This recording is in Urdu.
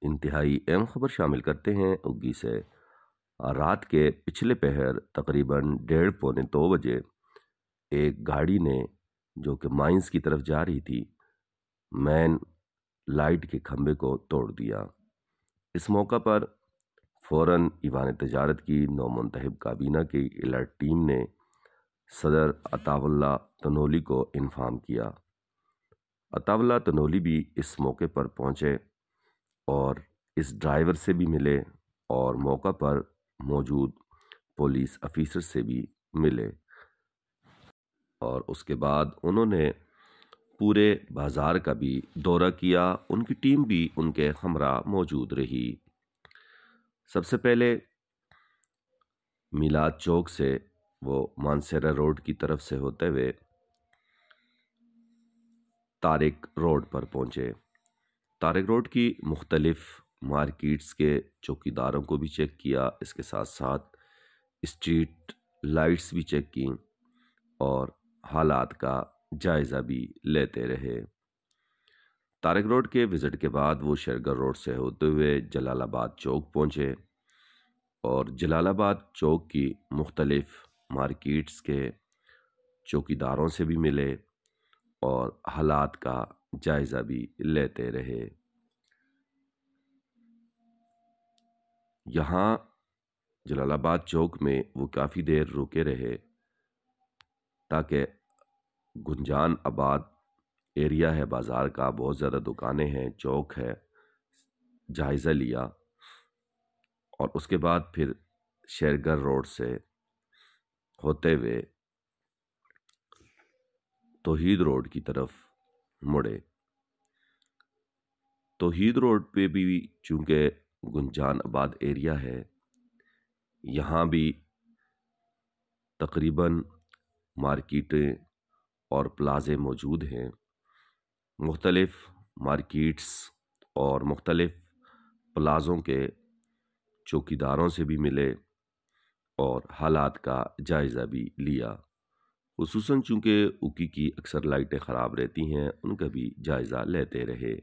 انتہائی اہم خبر شامل کرتے ہیں اگی سے۔ رات کے پچھلے پہر تقریباً 1:30-2 بجے ایک گاڑی نے جو کہ مائنز کی طرف جا رہی تھی مین لائٹ کے کھمبے کو توڑ دیا۔ اس موقع پر فوراً ایوان تجارت کی نومنتخب کابینہ کی الرٹ ٹیم نے صدر عطاء اللہ تنولی کو انفارم کیا۔ عطاء اللہ تنولی بھی اس موقع پر پہنچے اور اس ڈرائیور سے بھی ملے اور موقع پر موجود پولیس افیسر سے بھی ملے، اور اس کے بعد انہوں نے پورے بازار کا بھی دورہ کیا۔ ان کی ٹیم بھی ان کے ہمراہ موجود رہی۔ سب سے پہلے میلاد چوک سے وہ مانسیرا روڈ کی طرف سے ہوتے ہوئے طارق روڈ پر پہنچے۔ طارق روڈ کی مختلف مارکیٹس کے چوکیداروں کو بھی چیک کیا، اس کے ساتھ ساتھ اسٹریٹ لائٹس بھی چیک کی اور حالات کا جائزہ بھی لیتے رہے۔ طارق روڈ کے وزٹ کے بعد وہ شیرگر روڈ سے ہوتے ہوئے جلال آباد چوک پہنچے اور جلال آباد چوک کی مختلف مارکیٹس کے چوکیداروں سے بھی ملے اور حالات کا جائزہ بھی لیتے رہے۔ یہاں جلال آباد چوک میں وہ کافی دیر رکے رہے تاکہ گنجان آباد ایریا ہے بازار کا، بہت زیادہ دکانیں ہیں، چوک ہے، جائزہ لیا اور اس کے بعد پھر شیرگر روڈ سے ہوتے ہوئے توحید روڈ کی طرف مڑے۔ توحید روڈ پہ بھی چونکہ گنجان آباد ایریا ہے، یہاں بھی تقریباً مارکیٹیں اور پلازے موجود ہیں۔ مختلف مارکیٹس اور مختلف پلازوں کے چوکیداروں سے بھی ملے اور حالات کا جائزہ بھی لیا، خصوصاً چونکہ اکی کی اکثر لائٹیں خراب رہتی ہیں، ان کا بھی جائزہ لیتے رہے۔